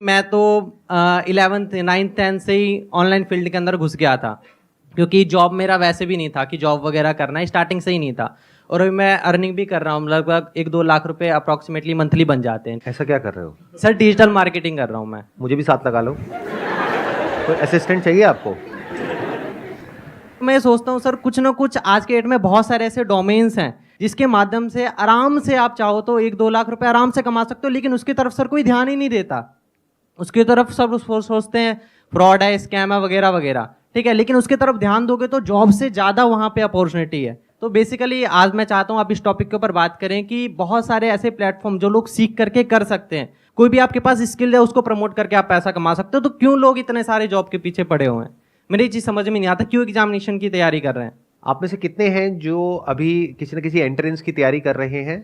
मैं तो 11th 9th 10th से ही ऑनलाइन फील्ड के अंदर घुस गया था, क्योंकि जॉब मेरा वैसे भी नहीं था कि जॉब वगैरह करना है, स्टार्टिंग से ही नहीं था। और अभी मैं अर्निंग भी कर रहा हूँ, लगभग 1-2 लाख रुपए अप्रॉक्सीमेटली मंथली बन जाते हैं। ऐसा क्या कर रहे हो? सर डिजिटल मार्केटिंग कर रहा हूँ मैं। मुझे भी साथ लगा लो। कोई असिस्टेंट चाहिए आपको? मैं सोचता हूँ सर, कुछ ना कुछ आज के डेट में बहुत सारे ऐसे डोमेन्स हैं जिसके माध्यम से आराम से आप चाहो तो 1-2 लाख रुपए आराम से कमा सकते हो, लेकिन उसकी तरफ सर कोई ध्यान ही नहीं देता। उसकी तरफ सब सोचते हैं फ्रॉड है, स्कैम है, वगैरह वगैरह, ठीक है, लेकिन उसकी तरफ ध्यान दोगे तो जॉब से ज़्यादा वहाँ पे अपॉर्चुनिटी है। तो बेसिकली आज मैं चाहता हूँ आप इस टॉपिक के ऊपर बात करें कि बहुत सारे ऐसे प्लेटफॉर्म जो लोग सीख करके कर सकते हैं। कोई भी आपके पास स्किल है उसको प्रमोट करके आप पैसा कमा सकते हो, तो क्यों लोग इतने सारे जॉब के पीछे पड़े हुए हैं? मेरी ये चीज़ समझ में नहीं आता, क्यों एग्जामिनेशन की तैयारी कर रहे हैं? आप में से कितने हैं जो अभी किसी न किसी एंट्रेंस की तैयारी कर रहे हैं?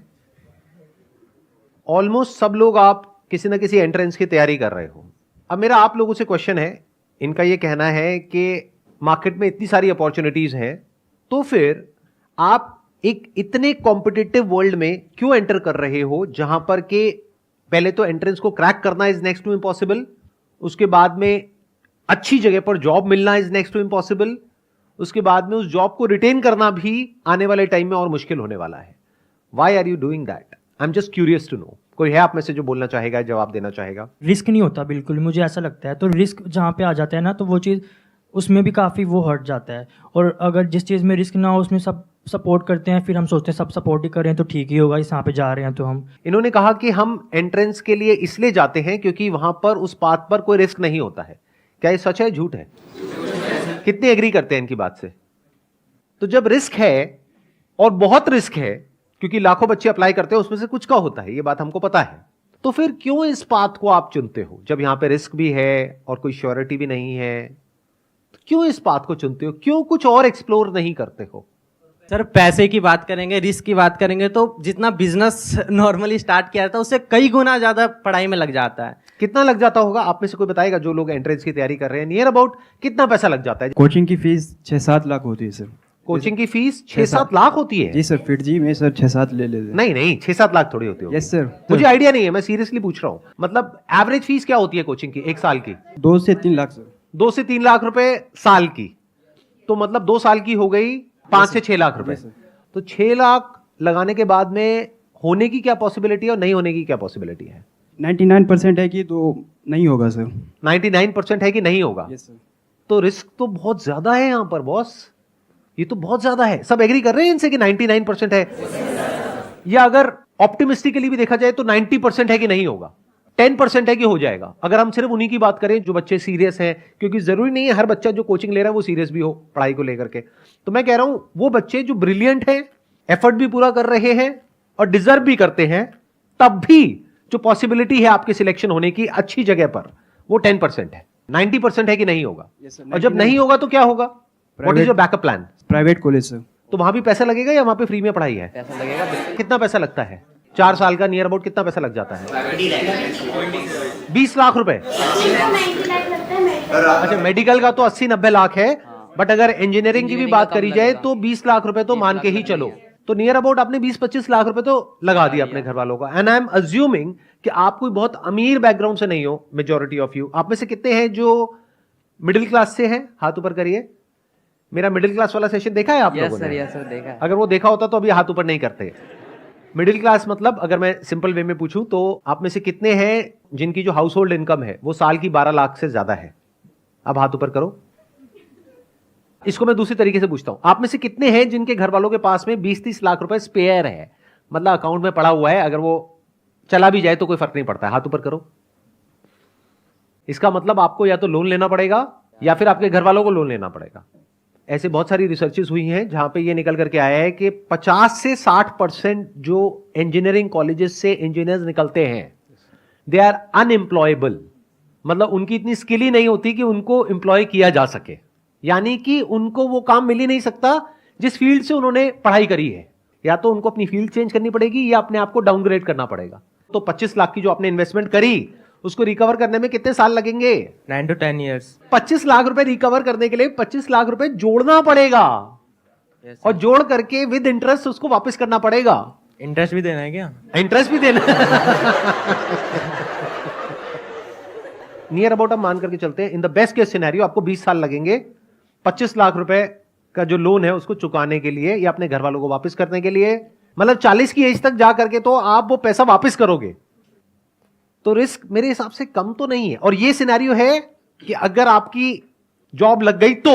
ऑलमोस्ट सब लोग आप किसी न किसी एंट्रेंस की तैयारी कर रहे हो। अब मेरा आप लोगों से क्वेश्चन है, इनका ये कहना है कि मार्केट में इतनी सारी अपॉर्चुनिटीज हैं, तो फिर आप एक इतने कॉम्पिटिटिव वर्ल्ड में क्यों एंटर कर रहे हो, जहां पर के पहले तो एंट्रेंस को क्रैक करना इज नेक्स्ट टू इम्पॉसिबल, उसके बाद में अच्छी जगह पर जॉब मिलना इज नेक्स्ट टू इम्पॉसिबल, उसके बाद में उस जॉब को रिटेन करना भी आने वाले टाइम में और मुश्किल होने वाला है। Why are you doing that? I am just curious to know. कोई है आप में से जो बोलना चाहेगा, जवाब देना चाहेगा? रिस्क नहीं होता बिल्कुल, मुझे ऐसा लगता है। तो रिस्क जहाँ पे आ जाता है ना, तो वो चीज़ उसमें भी काफ़ी वो हट जाता है। और अगर जिस चीज़ में रिस्क ना हो उसमें सब सपोर्ट करते हैं, फिर हम सोचते हैं सब सपोर्ट ही करें तो ठीक ही होगा, इस यहाँ पे जा रहे हैं तो हम। इन्होंने कहा कि हम एंट्रेंस के लिए इसलिए जाते हैं क्योंकि वहां पर उस पाथ पर कोई रिस्क नहीं होता है। क्या ये सच है, झूठ है? कितने एग्री करते हैं इनकी बात से? तो जब रिस्क है और बहुत रिस्क है, क्योंकि लाखों बच्चे अप्लाई करते हैं, उसमें से कुछ का होता है, ये बात हमको पता है, तो फिर क्यों इस पाथ को आप चुनते हो? जब यहां पे रिस्क भी है और कोई श्योरिटी भी नहीं है, तो क्यों इस पाथ को चुनते हो? क्यों कुछ और एक्सप्लोर नहीं करते हो? सर पैसे की बात करेंगे, रिस्क की बात करेंगे, तो जितना बिजनेस नॉर्मली स्टार्ट किया था उससे कई गुना ज्यादा पढ़ाई में लग जाता है। कितना लग जाता होगा? आप में से कोई बताएगा? जो लोग एंट्रेंस की तैयारी कर रहे हैं, नियर अबाउट कितना पैसा लग जाता है? कोचिंग की फीस 6-7 लाख होती है सर। कोचिंग की फीस 6-7 लाख होती है? जी सर, फिट जी में सर 6-7 ले लेते हैं। नहीं 6-7 लाख थोड़ी होती है। Yes sir. मुझे आइडिया नहीं है, मैं सीरियसली पूछ रहा हूं। मतलब एवरेज फीस क्या होती है कोचिंग की एक साल की? 2 से 3 लाख सर। 2 से 3 लाख रुपए साल की, तो मतलब 2 साल की हो गई 5 से 6 लाख रुपए। तो 6 लाख लगाने के बाद में होने की क्या पॉसिबिलिटी है और नहीं होने की क्या पॉसिबिलिटी है? 99% है कि तो नहीं होगा सर। 99% है कि नहीं होगा? Yes sir. तो रिस्क तो बहुत ज्यादा है यहां पर बॉस, ये तो बहुत ज्यादा है। सब एग्री कर रहे हैं इनसे कि 99% है? या अगर ऑप्टिमिस्टिकली भी देखा जाए तो 90% है कि नहीं होगा, 10% है कि हो जाएगा। अगर हम सिर्फ उन्हीं की बात करें जो बच्चे सीरियस हैं, क्योंकि जरूरी नहीं है हर बच्चा जो कोचिंग ले रहा है वो सीरियस भी हो पढ़ाई को लेकर के। तो मैं कह रहा हूं वो बच्चे जो ब्रिलियंट हैं, एफर्ट भी पूरा कर रहे हैं और डिजर्व भी करते हैं, तब भी जो पॉसिबिलिटी है आपके सिलेक्शन होने की अच्छी जगह पर, वो 10% है। 90% है कि नहीं होगा? Yes sir, और जब नहीं होगा तो क्या होगा? What is your backup plan? Private college sir. तो वहां भी पैसा लगेगा या वहां पे फ्री में पढ़ाई है? पैसा लगेगा। कितना पैसा लगता है? 4 साल का नियर अबाउट कितना पैसा लग जाता है? 20 लाख रुपए। अच्छा, मेडिकल का तो 80-90 लाख है, बट अगर इंजीनियरिंग की भी बात करी जाए तो 20 लाख रुपए तो मान के ही चलो। तो नियर अबाउट आपने 20-25 लाख रुपए तो लगा दिया अपने घर वालों का। एंड आई एम अज्यूमिंग कि आप कोई बहुत अमीर बैकग्राउंड से नहीं हो, मेजॉरिटी ऑफ यू। आप में से कितने हैं जो मिडिल क्लास से हैं? हाथ ऊपर करिए। मेरा मिडिल क्लास वाला सेशन देखा है आप लोगों ने? यस सर, देखा है। अगर वो देखा होता तो अभी हाथ ऊपर नहीं करते। मिडिल क्लास मतलब अगर मैं सिंपल वे में पूछूं तो आप में से कितने हैं जिनकी जो हाउस होल्ड इनकम है वो साल की 12 लाख से ज्यादा है? अब हाथ ऊपर करो। इसको मैं दूसरी तरीके से पूछता हूं, आप में से कितने हैं जिनके घर वालों के पास में 20-30 लाख रुपए स्पेयर है, मतलब अकाउंट में पड़ा हुआ है, अगर वो चला भी जाए तो कोई फर्क नहीं पड़ता है? हाथ ऊपर करो। इसका मतलब आपको या तो लोन लेना पड़ेगा या फिर आपके घर वालों को लोन लेना पड़ेगा। ऐसे बहुत सारी रिसर्चेस हुई हैं जहां पे ये निकल करके आया है कि 50 से 60% जो इंजीनियरिंग कॉलेजेस से इंजीनियर्स निकलते हैं, दे आर अनएम्प्लॉयबल। मतलब उनकी इतनी स्किल ही नहीं होती कि उनको एम्प्लॉय किया जा सके, यानी कि उनको वो काम मिल ही नहीं सकता जिस फील्ड से उन्होंने पढ़ाई करी है। या तो उनको अपनी फील्ड चेंज करनी पड़ेगी या अपने आप को डाउनग्रेड करना पड़ेगा। तो 25 लाख की जो आपने इन्वेस्टमेंट करी उसको रिकवर करने में कितने साल लगेंगे? 9 to 10 years। 25 लाख रुपए रिकवर करने के लिए 25 लाख रुपए जोड़ना पड़ेगा। और जोड़ करके विद इंटरेस्ट उसको वापस करना पड़ेगा। इंटरेस्ट भी देना है क्या? इंटरेस्ट भी देना नियर अबाउट हम मान करके चलते हैं, in the best case scenario आपको 20 साल लगेंगे 25 लाख रुपए का जो लोन है उसको चुकाने के लिए या अपने घर वालों को वापस करने के लिए। मतलब 40 की एज तक जा करके तो आप वो पैसा वापस करोगे, तो रिस्क मेरे हिसाब से कम तो नहीं है। और ये सिनेरियो है कि अगर आपकी जॉब लग गई तो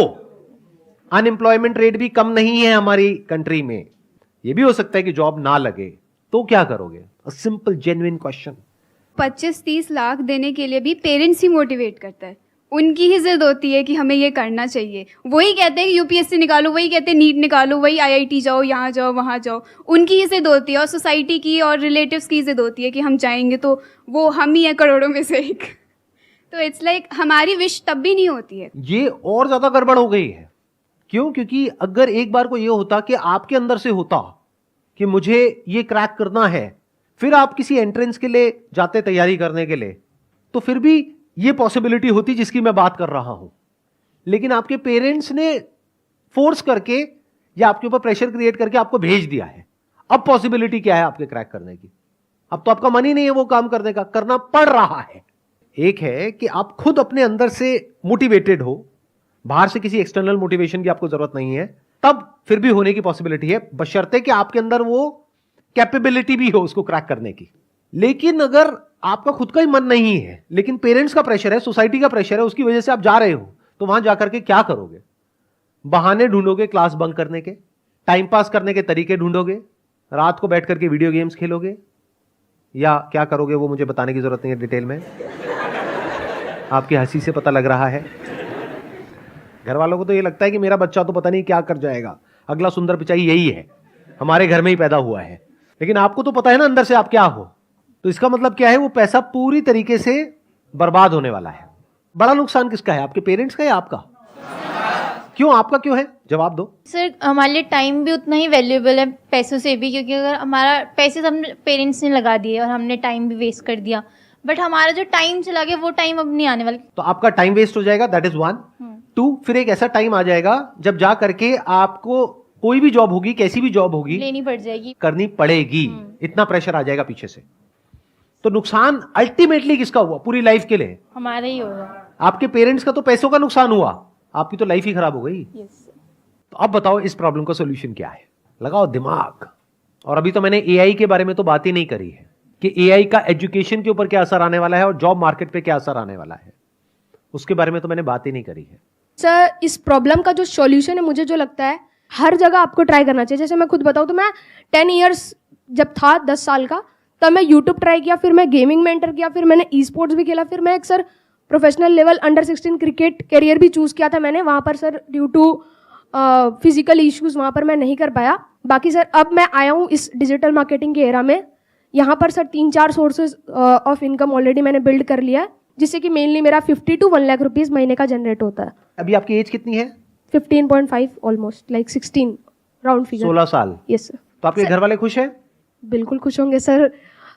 अनएम्प्लॉयमेंट रेट भी कम नहीं है हमारी कंट्री में। ये भी हो सकता है कि जॉब ना लगे, तो क्या करोगे? A simple genuine question. 25-30 lakh देने के लिए भी पेरेंट्स ही मोटिवेट करता है, उनकी ही जिद होती है कि हमें ये करना चाहिए। वही कहते हैं कि यूपीएससी निकालो, वही कहते हैं नीट निकालो, वही आईआईटी जाओ, यहाँ जाओ, वहाँ जाओ। उनकी ही जिद होती है और सोसाइटी की और रिलेटिव्स की जिद होती है कि हम जाएंगे तो वो हम ही हैं करोड़ों में से एक। तो इट्स लाइक हमारी विश तब भी नहीं होती है। ये और ज्यादा गड़बड़ हो गई है। क्यों? क्योंकि अगर एक बार को ये होता कि आपके अंदर से होता कि मुझे ये क्रैक करना है, फिर आप किसी एंट्रेंस के लिए जाते तैयारी करने के लिए, तो फिर भी ये पॉसिबिलिटी होती जिसकी मैं बात कर रहा हूं। लेकिन आपके पेरेंट्स ने फोर्स करके या आपके ऊपर प्रेशर क्रिएट करके आपको भेज दिया है। अब पॉसिबिलिटी क्या है आपके क्रैक करने की? अब तो आपका मन ही नहीं है वो काम करने का, करना पड़ रहा है। एक है कि आप खुद अपने अंदर से मोटिवेटेड हो, बाहर से किसी एक्सटर्नल मोटिवेशन की आपको जरूरत नहीं है, तब फिर भी होने की पॉसिबिलिटी है, बशर्ते कि आपके अंदर वो कैपेबिलिटी भी हो उसको क्रैक करने की। लेकिन अगर आपका खुद का ही मन नहीं है, लेकिन पेरेंट्स का प्रेशर है, सोसाइटी का प्रेशर है, उसकी वजह से आप जा रहे हो, तो वहां जाकर के क्या करोगे? बहाने ढूंढोगे क्लास बंक करने के, टाइम पास करने के तरीके ढूंढोगे, रात को बैठ करके वीडियो गेम्स खेलोगे, या क्या करोगे वो मुझे बताने की जरूरत नहीं है डिटेल में, आपकी हंसी से पता लग रहा है। घर वालों को तो ये लगता है कि मेरा बच्चा तो पता नहीं क्या कर जाएगा, अगला सुंदर पिचाई यही है, हमारे घर में ही पैदा हुआ है। लेकिन आपको तो पता है ना अंदर से आप क्या हो। तो इसका मतलब क्या है? वो पैसा पूरी तरीके से बर्बाद होने वाला है। बड़ा नुकसान किसका है, आपके पेरेंट्स का या आपका? क्यों? आपका क्यों है? जवाब दो। सर हमारे लिए टाइम भी उतना ही वैल्यूएबल है पैसों से भी, क्योंकि अगर हमारा पैसे सब पेरेंट्स ने लगा दिए और हमने टाइम भी वेस्ट कर दिया, बट हमारा जो टाइम चला गया वो टाइम अब नहीं आने वाला। तो आपका टाइम वेस्ट हो जाएगा, दैट इज 1। 2, फिर एक ऐसा टाइम आ जाएगा जब जा करके आपको कोई भी जॉब होगी, कैसी भी जॉब होगी, लेनी पड़ जाएगी, करनी पड़ेगी। इतना प्रेशर आ जाएगा पीछे से। तो नुकसान अल्टीमेटली किसका हुआ पूरी लाइफ के लिए? हमारा ही होगा। आपके पेरेंट्स का तो पैसों का नुकसान हुआ, आपकी तो लाइफ ही खराब हो गई। यस। तो अब बताओ इस प्रॉब्लम का सॉल्यूशन क्या है? लगाओ दिमाग। और अभी तो मैंने एआई के बारे में तो बात ही नहीं करी है कि एआई का एजुकेशन के ऊपर क्या असर आने वाला है और जॉब मार्केट पे क्या असर आने वाला है, उसके बारे में तो मैंने बात ही नहीं करी है। सर इस प्रॉब्लम का जो सॉल्यूशन है, मुझे जो लगता है हर जगह आपको ट्राई करना चाहिए। जैसे मैं खुद बताऊँ तो मैं 10 इयर्स जब था, 10 साल का, तब मैं यूट्यूब ट्राई किया, फिर मैं गेमिंग में एंटर किया, फिर मैंने ई स्पोर्ट्स भी खेला, फिर मैं एक sir professional level under 16 cricket career भी चूज़ किया था मैंने। वहाँ पर sir due to physical issues वहाँ पर मैं नहीं कर पाया। बाकी सर अब मैं आया हूँ इस डिजिटल मार्केटिंग के एरा में। यहाँ पर sir 3-4 sources of income already मैंने बिल्ड कर लिया है, जिससे कि मेनली मेरा 50 to 1 लाख रुपीज़ महीने का जनरेट होता है। अभी आपकी एज कितनी है? 15.5 ऑलमोस्ट, लाइक 16 राउंड फिगर। 16 साल। Yes sir. तो आपके घर वाले खुश हैं? बिल्कुल खुश होंगे सर।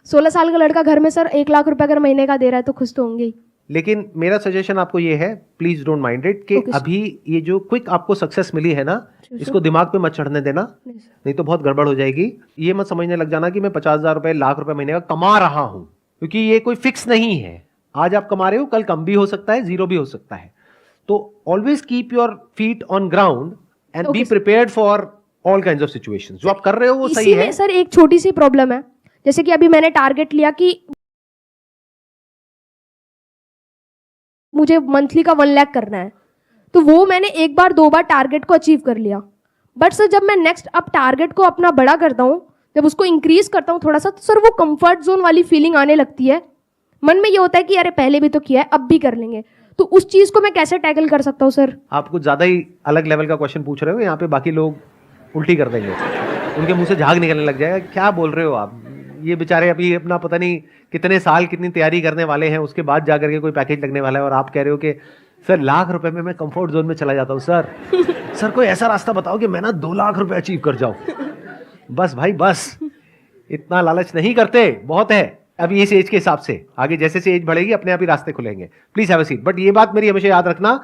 16 साल का लड़का घर में सर 1 लाख रुपए अगर महीने का दे रहा है तो खुश तो होंगे ही। लेकिन मेरा सजेशन आपको ये है, प्लीज डोंट माइंड इट, कि Okay, अभी ये जो क्विक आपको सक्सेस मिली है ना, इसको दिमाग पे मत चढ़ने देना, नहीं तो बहुत गड़बड़ हो जाएगी। ये मत समझने लग जाना कि मैं 50,000 रुपए, लाख रुपए महीने का कमा रहा हूं, क्योंकि ये कोई फिक्स नहीं है। आज आप कमा रहे हो, कल कम भी हो सकता है, जीरो भी हो सकता है। तो always keep your feet on ground and be prepared for all kinds of situations. जो आप कर रहे हो वो सही है। सर एक छोटी सी प्रॉब्लम है, जैसे कि अभी मैंने टारगेट लिया कि मुझे मंथली का 1 लाख करना है, तो वो मैंने 1 बार 2 बार टारगेट को अचीव कर लिया। बट सर जब मैं नेक्स्ट अब टारगेट को अपना बड़ा करता हूँ, जब उसको इंक्रीज करता हूँ थोड़ा सा, तो सर वो कंफर्ट जोन वाली फीलिंग आने लगती है। मन में ये होता है कि अरे पहले भी तो किया है, अब भी कर लेंगे। तो उस चीज को मैं कैसे टैकल कर सकता हूँ सर? आप कुछ ज्यादा ही अलग लेवल का क्वेश्चन पूछ रहे हो, यहाँ पे बाकी लोग उल्टी कर देंगे, उनके मुंह से झाग निकलने लग जाएगा। क्या बोल रहे हो आप? ये बेचारे अभी अपना पता नहीं कितने साल कितनी तैयारी करने वाले हैं, उसके बाद जाकर के कोई पैकेज लगने वाला है, और आप कह रहे हो कि सर लाख रुपए में मैं कंफर्ट जोन में चला जाता हूँ। सर कोई ऐसा रास्ता बताओ कि मैं ना 2 लाख रुपए अचीव कर जाऊं। बस भाई बस, इतना लालच नहीं करते, बहुत है अभी इस एज के हिसाब से। आगे जैसे जैसे एज बढ़ेगी अपने आप ही रास्ते खुलेंगे। Please have a seat. But ये बात मेरी हमेशा याद रखना,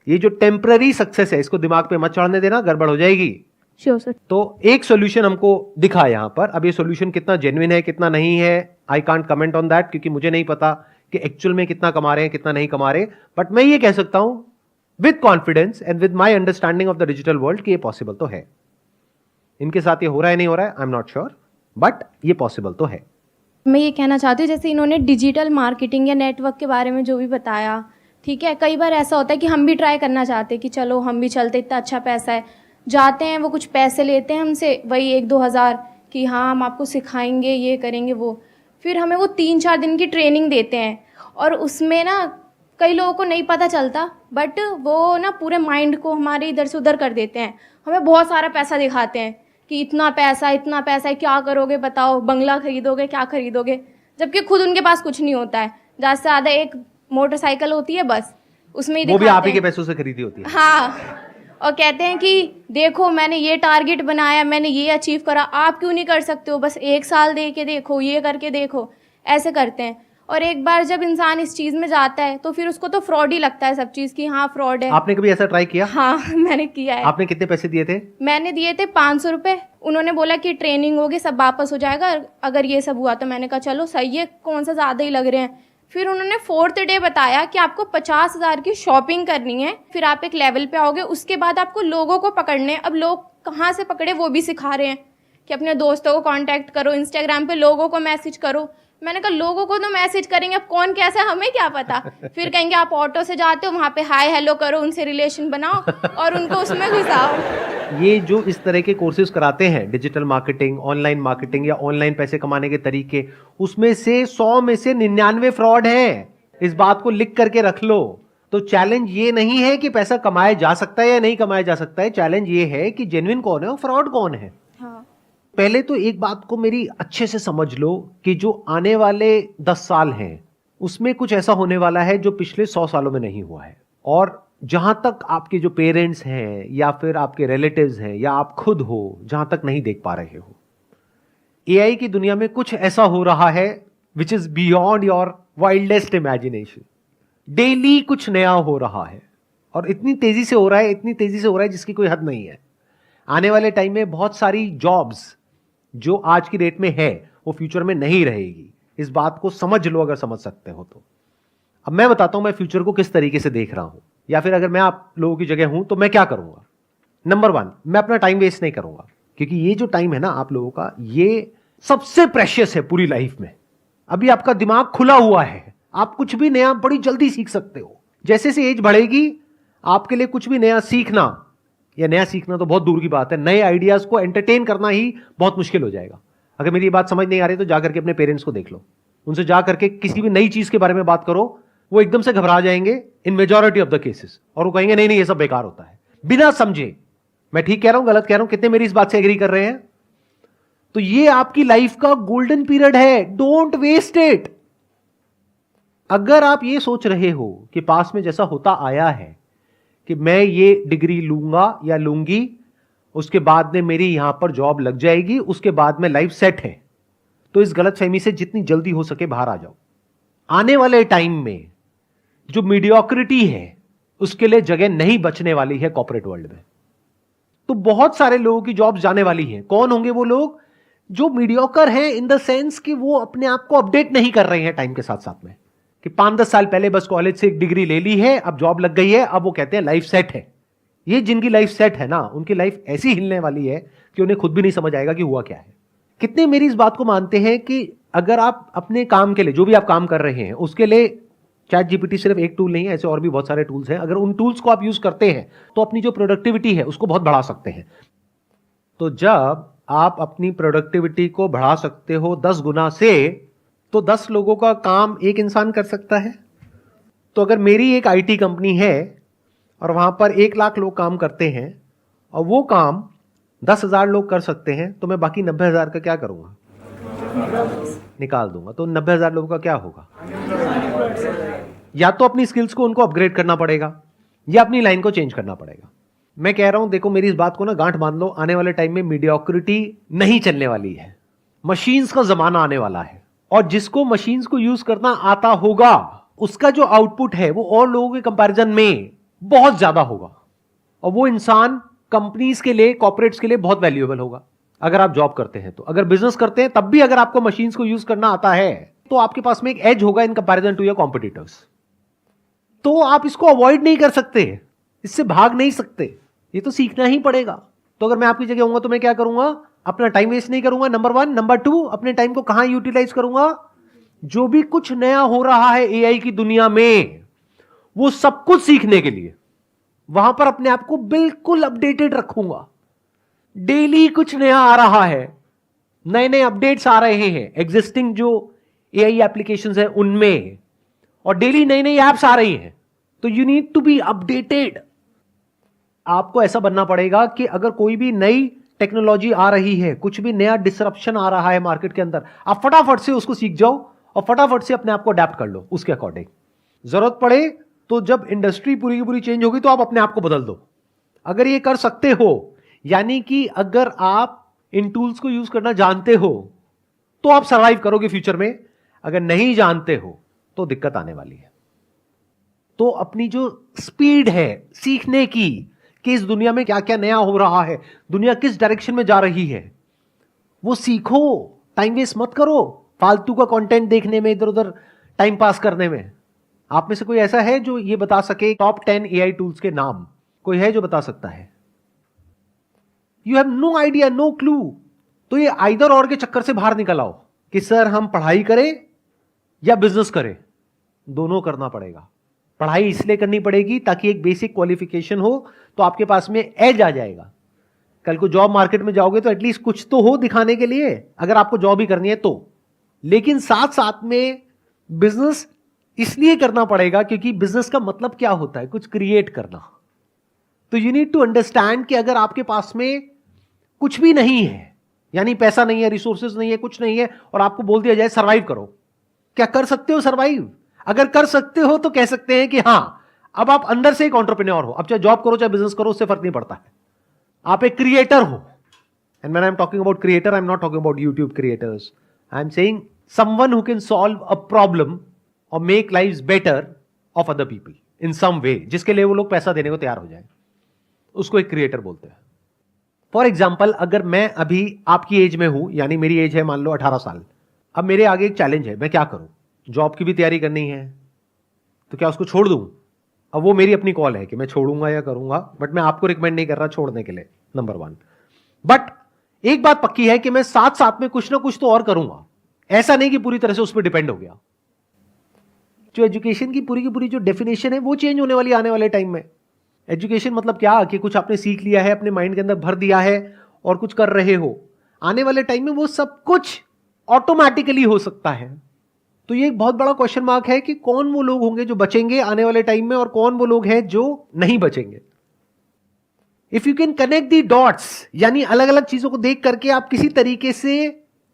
ये जो टेम्पररी सक्सेस है इसको दिमाग पे मत चढ़ने देना, गड़बड़ हो जाएगी। Sure sir. तो एक सॉल्यूशन हमको दिखा यहाँ पर। अब ये सॉल्यूशन कितना जेन्युइन है कितना नहीं है, I can't comment on that, क्योंकि मुझे नहीं पता कि एक्चुअल में कितना कमा रहे हैं कितना नहीं कमा रहे, बट मैं ये कह सकता हूं with confidence and with my understanding of the digital world कि ये पॉसिबल तो है। इनके साथ ये हो रहा है नहीं हो रहा है आई एम नॉट श्योर, बट ये पॉसिबल तो है। मैं ये कहना चाहती हूँ, जैसे इन्होंने डिजिटल मार्केटिंग या नेटवर्क के बारे में जो भी बताया, ठीक है, कई बार ऐसा होता है कि हम भी ट्राई करना चाहते हैं कि चलो हम भी चलते, इतना अच्छा पैसा है, जाते हैं, वो कुछ पैसे लेते हैं हमसे, वही 1-2 हज़ार कि हाँ हम आपको सिखाएंगे, ये करेंगे वो, फिर हमें वो 3-4 दिन की ट्रेनिंग देते हैं और उसमें ना कई लोगों को नहीं पता चलता, बट वो ना पूरे माइंड को हमारे इधर से उधर कर देते हैं। हमें बहुत सारा पैसा दिखाते हैं कि इतना पैसा है, क्या करोगे बताओ, बंगला खरीदोगे, क्या खरीदोगे, जबकि खुद उनके पास कुछ नहीं होता है। ज़्यादा से ज़्यादा एक मोटरसाइकिल होती है बस, उसमें ही वो भी आप ही दिखाते के हैं। पैसों से खरीदी होती है। हाँ, और कहते हैं कि देखो मैंने ये टारगेट बनाया, मैंने ये अचीव करा, आप क्यों नहीं कर सकते हो, बस 1 साल दे के देखो, ये करके देखो, ऐसे करते हैं। और एक बार जब इंसान इस चीज़ में जाता है तो फिर उसको तो फ्रॉड ही लगता है सब चीज़, कि हाँ फ्रॉड है। आपने कभी ऐसा ट्राई किया? हाँ मैंने किया है। आपने कितने पैसे दिए थे? मैंने दिए थे 500 रुपये। उन्होंने बोला कि ट्रेनिंग होगी, सब वापस हो जाएगा अगर ये सब हुआ, तो मैंने कहा चलो सही है, कौन सा ज़्यादा ही लग रहे हैं। फिर उन्होंने 4th डे बताया कि आपको 50,000 की शॉपिंग करनी है, फिर आप एक लेवल पे आओगे, उसके बाद आपको लोगों को पकड़ने हैं। अब लोग कहाँ से पकड़े वो भी सिखा रहे हैं कि अपने दोस्तों को कांटेक्ट करो, इंस्टाग्राम पे लोगों को मैसेज करो। मैंने कहा लोगों को तो मैसेज करेंगे, अब कौन कैसा है हमें क्या पता। फिर कहेंगे आप ऑटो से जाते हो, वहाँ पे हाय हेलो करो, उनसे रिलेशन बनाओ और उनको उसमें घुसाओ। ये जो इस तरह के कोर्सेज कराते हैं, डिजिटल मार्केटिंग, ऑनलाइन मार्केटिंग या ऑनलाइन पैसे कमाने के तरीके, उसमें से 100 में से 99 फ्रॉड है। इस बात को लिख करके रख लो। तो चैलेंज ये नहीं है कि पैसा कमाया जा सकता है या नहीं कमाया जा सकता है, चैलेंज ये है कि जेन्युइन कौन है और फ्रॉड कौन है। हाँ। पहले तो एक बात को मेरी अच्छे से समझ लो कि जो आने वाले 10 साल हैं उसमें कुछ ऐसा होने वाला है जो पिछले 100 सालों में नहीं हुआ है। और जहां तक आपके जो पेरेंट्स हैं या फिर आपके रिलेटिव्स हैं या आप खुद हो, जहां तक नहीं देख पा रहे हो, एआई की दुनिया में कुछ ऐसा हो रहा है which is beyond your wildest imagination. Daily कुछ नया हो रहा है और इतनी तेजी से हो रहा है, इतनी तेजी से हो रहा है जिसकी कोई हद नहीं है। आने वाले टाइम में बहुत सारी जॉब्स जो आज की डेट में है वो फ्यूचर में नहीं रहेगी। इस बात को समझ लो अगर समझ सकते हो तो। अब मैं बताता हूं मैं फ्यूचर को किस तरीके से देख रहा हूं, या फिर अगर मैं आप लोगों की जगह हूं तो मैं क्या करूंगा। नंबर 1, मैं अपना टाइम वेस्ट नहीं करूंगा, क्योंकि ये जो टाइम है ना आप लोगों का, ये सबसे प्रेशियस है पूरी लाइफ में। अभी आपका दिमाग खुला हुआ है, आप कुछ भी नया बड़ी जल्दी सीख सकते हो। जैसे जैसे एज बढ़ेगी आपके लिए कुछ भी नया सीखना, या नया सीखना तो बहुत दूर की बात है, नए आइडियाज को एंटरटेन करना ही बहुत मुश्किल हो जाएगा। अगर मेरी ये बात समझ नहीं आ रही तो जाकर के अपने पेरेंट्स को देख लो, उनसे जाकर के किसी भी नई चीज के बारे में बात करो, वो एकदम से घबरा जाएंगे इन मेजॉरिटी ऑफ द केसेस, और वो कहेंगे नहीं नहीं ये सब बेकार होता है, बिना समझे। मैं ठीक कह रहा हूं गलत कह रहा हूं, कितने मेरी इस बात से एग्री कर रहे हैं? तो ये आपकी लाइफ का गोल्डन पीरियड है, डोंट वेस्ट इट। अगर आप ये सोच रहे हो कि पास में जैसा होता आया है कि मैं ये डिग्री लूंगा या लूंगी, उसके बाद में मेरी यहां पर जॉब लग जाएगी, उसके बाद में लाइफ सेट है, तो इस गलतफहमी से जितनी जल्दी हो सके बाहर आ जाओ। आने वाले टाइम में जो मीडियोक्रिटी है उसके लिए जगह नहीं बचने वाली है कॉर्पोरेट वर्ल्ड में। तो बहुत सारे लोगों की जॉब्स जाने वाली हैं। कौन होंगे वो लोग? जो मीडियोकर हैं इन द सेंस कि वो अपने आप को अपडेट नहीं कर रहे हैं टाइम के साथ साथ में, कि 5-10 साल पहले बस कॉलेज से एक डिग्री ले ली है, अब जॉब लग गई है, अब वो कहते हैं लाइफ सेट है। ये जिनकी लाइफ सेट है ना, उनकी लाइफ ऐसी हिलने वाली है कि उन्हें खुद भी नहीं समझ आएगा कि हुआ क्या है। कितने मेरी इस बात को मानते हैं कि अगर आप अपने काम के लिए, जो भी आप काम कर रहे हैं उसके लिए, चैट जीपीटी सिर्फ एक टूल नहीं है, ऐसे और भी बहुत सारे टूल्स हैं, अगर उन टूल्स को आप यूज करते हैं तो अपनी जो प्रोडक्टिविटी है उसको बहुत बढ़ा सकते हैं। तो जब आप अपनी प्रोडक्टिविटी को बढ़ा सकते हो 10 गुना से, तो 10 लोगों का काम एक इंसान कर सकता है। तो अगर मेरी एक आईटी कंपनी है और वहां पर 1 लाख लोग काम करते हैं और वो काम 10,000 लोग कर सकते हैं, तो मैं बाकी 90,000 का क्या करूंगा? निकाल दूंगा। तो 90,000 लोगों का क्या होगा? या तो अपनी स्किल्स को उनको अपग्रेड करना पड़ेगा या अपनी लाइन को चेंज करना पड़ेगा। मैं कह रहा हूं, देखो मेरी इस बात को ना गांठ बांध लो, आने वाले टाइम में मीडियोक्रिटी नहीं चलने वाली है, मशीन्स का जमाना आने वाला है। और जिसको मशीन्स को यूज करना आता होगा उसका जो आउटपुट है वो और लोगों के कंपैरिजन में बहुत ज्यादा होगा, और वो इंसान कंपनीज के लिए, कॉर्पोरेट्स के लिए बहुत वैल्यूएबल होगा। अगर आप जॉब करते हैं तो, अगर बिजनेस करते हैं तब भी अगर आपको मशीन्स को यूज करना आता है तो आपके पास में एक एज होगा in comparison to your competitors. तो आप इसको अवॉइड नहीं कर सकते, इससे भाग नहीं सकते, ये तो सीखना ही पड़ेगा। तो अगर मैं आपकी जगह होऊंगा तो मैं क्या करूंगा, अपना टाइम वेस्ट नहीं करूंगा, नंबर 1। नंबर 2, अपने टाइम को कहां यूटिलाइज करूंगा, जो भी कुछ नया हो रहा है एआई की दुनिया में, वो सब कुछ सीखने के लिए वहां पर अपने आप को बिल्कुल अपडेटेड रखूंगा। डेली कुछ नया आ रहा है, नए नए अपडेट्स आ रहे हैं एग्जिस्टिंग जो एआई एप्लीकेशंस है उनमें, और डेली नई नई एप्स आ रही हैं। तो you need to be updated. आपको ऐसा बनना पड़ेगा कि अगर कोई भी नई टेक्नोलॉजी आ रही है, कुछ भी नया डिसरप्शन आ रहा है मार्केट के अंदर, आप फटाफट से उसको सीख जाओ और फटाफट से अपने आप को अडेप्ट कर लो उसके अकॉर्डिंग। जरूरत पड़े तो जब इंडस्ट्री पूरी की पूरी चेंज होगी तो आप अपने आप को बदल दो। अगर ये कर सकते हो, यानी कि अगर आप इन टूल्स को यूज करना जानते हो तो आप सर्वाइव करोगे फ्यूचर में। अगर नहीं जानते हो तो दिक्कत आने वाली है। तो अपनी जो स्पीड है सीखने की कि इस दुनिया में क्या क्या नया हो रहा है, दुनिया किस डायरेक्शन में जा रही है, वो सीखो। टाइम वेस्ट मत करो फालतू का कंटेंट देखने में, इधर उधर टाइम पास करने में। आप में से कोई ऐसा है जो ये बता सके टॉप 10 एआई टूल्स के नाम? कोई है जो बता सकता है? You have no idea, no clue. तो ये आइदर और के चक्कर से बाहर निकल आओ कि सर हम पढ़ाई करें या बिजनेस करें। दोनों करना पड़ेगा। पढ़ाई इसलिए करनी पड़ेगी ताकि एक बेसिक क्वालिफिकेशन हो, तो आपके पास में एज आ जाएगा। कल को जॉब मार्केट में जाओगे तो एटलीस्ट कुछ तो हो दिखाने के लिए, अगर आपको जॉब ही करनी है तो। लेकिन साथ साथ में बिजनेस इसलिए करना पड़ेगा क्योंकि बिजनेस का मतलब क्या होता है, कुछ क्रिएट करना। तो यू नीड टू अंडरस्टैंड कि अगर आपके पास में कुछ भी नहीं है, यानी पैसा नहीं है, रिसोर्सेज नहीं है, कुछ नहीं है, और आपको बोल दिया जाए सर्वाइव करो, क्या कर सकते हो सर्वाइव? अगर कर सकते हो तो कह सकते हैं कि हां, अब आप अंदर से एक एंटरप्रेन्योर हो। अब चाहे जॉब करो चाहे बिजनेस करो, उससे फर्क नहीं पड़ता है, आप एक क्रिएटर हो। And when I am talking about creator, I am not talking about YouTube creators, I am saying someone who can solve a problem और make lives better of other people in some way, जिसके लिए वो लोग पैसा देने को तैयार हो जाए, उसको एक क्रिएटर बोलते हैं। फॉर एग्जाम्पल, अगर मैं अभी आपकी एज में हूं, यानी मेरी एज है मान लो 18 साल, अब मेरे आगे एक चैलेंज है, मैं क्या करूं? जॉब की भी तैयारी करनी है, तो क्या उसको छोड़ दूं? अब वो मेरी अपनी कॉल है कि मैं छोड़ूंगा या करूंगा, बट मैं आपको रिकमेंड नहीं कर रहा छोड़ने के लिए, नंबर 1। बट एक बात पक्की है कि मैं साथ साथ में कुछ ना कुछ तो और करूंगा। ऐसा नहीं कि पूरी तरह से उस पर डिपेंड हो गया। जो एजुकेशन की पूरी जो डेफिनेशन है वो चेंज होने वाली आने वाले टाइम में। एजुकेशन मतलब क्या कि कुछ आपने सीख लिया है, अपने माइंड के अंदर भर दिया है और कुछ कर रहे हो। आने वाले टाइम में वो सब कुछ ऑटोमेटिकली हो सकता है। तो ये एक बहुत बड़ा क्वेश्चन मार्क है कि कौन वो लोग होंगे जो बचेंगे आने वाले टाइम में और कौन वो लोग हैं जो नहीं बचेंगे। If you can connect the dots, यानी अलग अलग चीजों को देख करके आप किसी तरीके से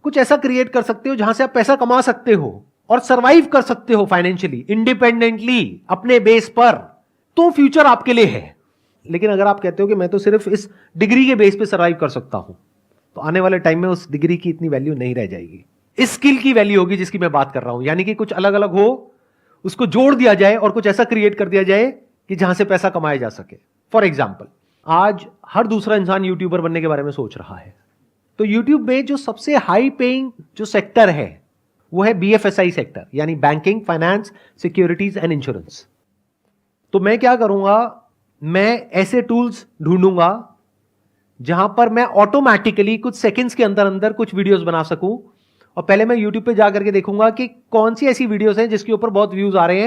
कुछ ऐसा क्रिएट कर सकते हो जहां से आप पैसा कमा सकते हो और सरवाइव कर सकते हो फाइनेंशियली, इंडिपेंडेंटली, अपने बेस पर, तो फ्यूचर आपके लिए है। लेकिन अगर आप कहते हो कि मैं तो सिर्फ इस डिग्री के बेस पे सरवाइव कर सकता हूं, तो आने वाले टाइम में उस डिग्री की इतनी वैल्यू नहीं रह जाएगी। इस स्किल की वैल्यू होगी जिसकी मैं बात कर रहा हूं, यानी कि कुछ अलग अलग हो, उसको जोड़ दिया जाए और कुछ ऐसा क्रिएट कर दिया जाए कि जहां से पैसा कमाया जा सके। फॉर एग्जाम्पल, आज हर दूसरा इंसान यूट्यूबर बनने के बारे में सोच रहा है। तो यूट्यूब में जो सबसे हाई पेइंग जो सेक्टर है वो है BFSI सेक्टर, यानी banking, finance, securities and insurance. तो मैं क्या करूंगा, मैं ऐसे टूल्स ढूंढूंगा जहां पर मैं ऑटोमेटिकली कुछ सेकंड्स के अंदर अंदर कुछ वीडियोस बना सकूं। और पहले मैं यूट्यूब पे जाकर के देखूंगा कि कौन सी ऐसी वीडियोस हैं जिसके ऊपर बहुत व्यूज आ रहे हैं